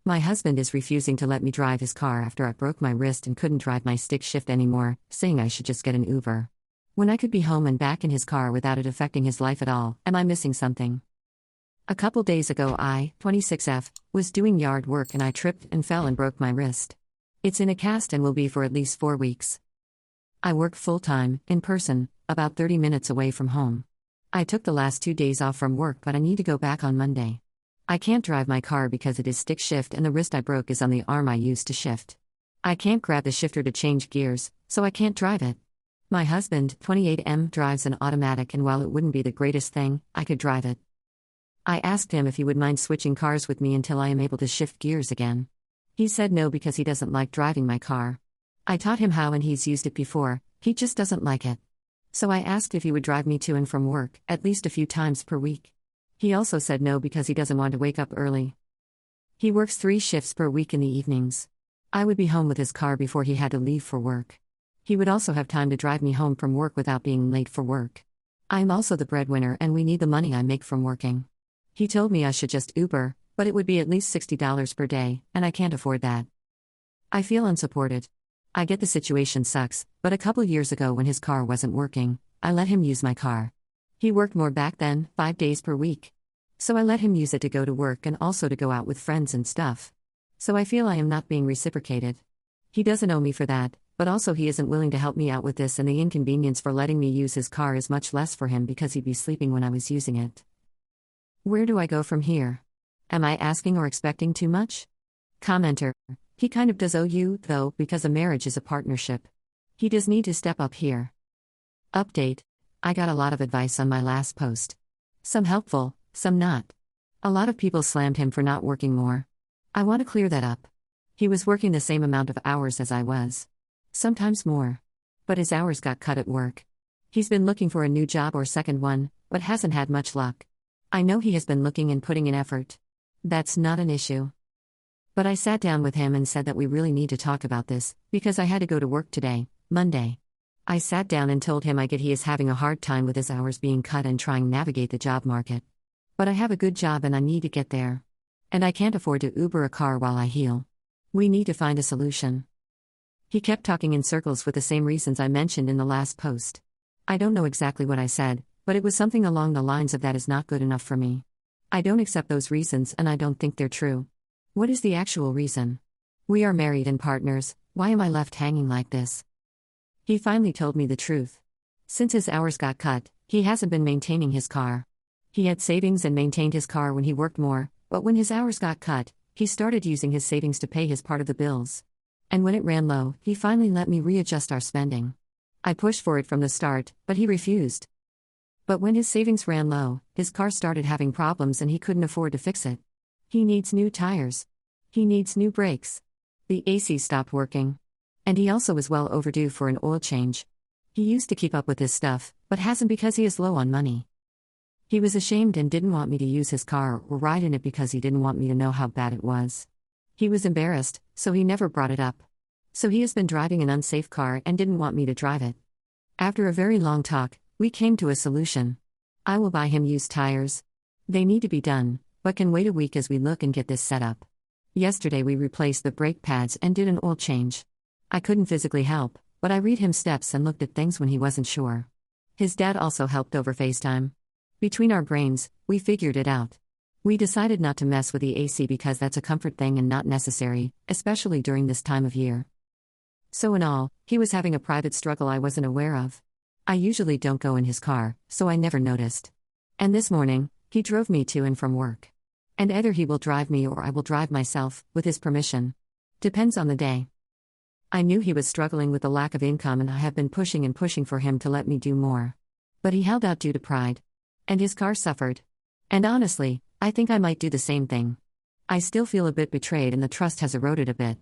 My husband is refusing to let me drive his car after I broke my wrist and couldn't drive my stick shift anymore, saying I should just get an Uber. When I could be home and back in his car without it affecting his life at all, am I missing something? A couple days ago I, 26F, was doing yard work and I tripped and fell and broke my wrist. It's in a cast and will be for at least 4 weeks. I work full-time, in person, about 30 minutes away from home. I took the last 2 days off from work but I need to go back on Monday. I can't drive my car because it is stick shift and the wrist I broke is on the arm I used to shift. I can't grab the shifter to change gears, so I can't drive it. My husband, 28M, drives an automatic and while it wouldn't be the greatest thing, I could drive it. I asked him if he would mind switching cars with me until I am able to shift gears again. He said no because he doesn't like driving my car. I taught him how and he's used it before, he just doesn't like it. So I asked if he would drive me to and from work, at least a few times per week. He also said no because he doesn't want to wake up early. He works 3 shifts per week in the evenings. I would be home with his car before he had to leave for work. He would also have time to drive me home from work without being late for work. I'm also the breadwinner and we need the money I make from working. He told me I should just Uber, but it would be at least $60 per day, and I can't afford that. I feel unsupported. I get the situation sucks, but a couple years ago when his car wasn't working, I let him use my car. He worked more back then, 5 days per week. So I let him use it to go to work and also to go out with friends and stuff. So I feel I am not being reciprocated. He doesn't owe me for that, but also he isn't willing to help me out with this and the inconvenience for letting me use his car is much less for him because he'd be sleeping when I was using it. Where do I go from here? Am I asking or expecting too much? Commenter: he kind of does owe you, though, because a marriage is a partnership. He does need to step up here. Update: I got a lot of advice on my last post. Some helpful, some not. A lot of people slammed him for not working more. I want to clear that up. He was working the same amount of hours as I was. Sometimes more. But his hours got cut at work. He's been looking for a new job or second one, but hasn't had much luck. I know he has been looking and putting in effort. That's not an issue. But I sat down with him and said that we really need to talk about this, because I had to go to work today, Monday. I sat down and told him I get he is having a hard time with his hours being cut and trying to navigate the job market. But I have a good job and I need to get there. And I can't afford to Uber a car while I heal. We need to find a solution. He kept talking in circles with the same reasons I mentioned in the last post. I don't know exactly what I said, but it was something along the lines of that is not good enough for me. I don't accept those reasons and I don't think they're true. What is the actual reason? We are married and partners, why am I left hanging like this? He finally told me the truth. Since his hours got cut, he hasn't been maintaining his car. He had savings and maintained his car when he worked more, but when his hours got cut, he started using his savings to pay his part of the bills. And when it ran low, he finally let me readjust our spending. I pushed for it from the start, but he refused. But when his savings ran low, his car started having problems and he couldn't afford to fix it. He needs new tires. He needs new brakes. The AC stopped working. And he also is well overdue for an oil change. He used to keep up with his stuff, but hasn't because he is low on money. He was ashamed and didn't want me to use his car or ride in it because he didn't want me to know how bad it was. He was embarrassed, so he never brought it up. So he has been driving an unsafe car and didn't want me to drive it. After a very long talk, we came to a solution. I will buy him used tires. They need to be done, but can wait a week as we look and get this set up. Yesterday we replaced the brake pads and did an oil change. I couldn't physically help, but I read him steps and looked at things when he wasn't sure. His dad also helped over FaceTime. Between our brains, we figured it out. We decided not to mess with the AC because that's a comfort thing and not necessary, especially during this time of year. So in all, he was having a private struggle I wasn't aware of. I usually don't go in his car, so I never noticed. And this morning, he drove me to and from work. And either he will drive me or I will drive myself, with his permission. Depends on the day. I knew he was struggling with the lack of income and I have been pushing and pushing for him to let me do more. But he held out due to pride. And his car suffered. And honestly, I think I might do the same thing. I still feel a bit betrayed and the trust has eroded a bit.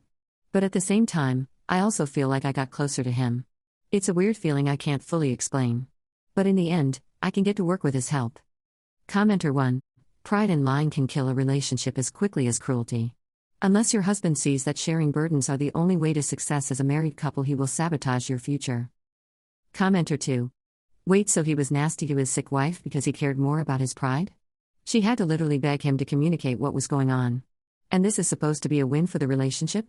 But at the same time, I also feel like I got closer to him. It's a weird feeling I can't fully explain. But in the end, I can get to work with his help. Commenter 1. Pride and lying can kill a relationship as quickly as cruelty. Unless your husband sees that sharing burdens are the only way to success as a married couple, he will sabotage your future. Commenter 2. Wait, so he was nasty to his sick wife because he cared more about his pride? She had to literally beg him to communicate what was going on. And this is supposed to be a win for the relationship?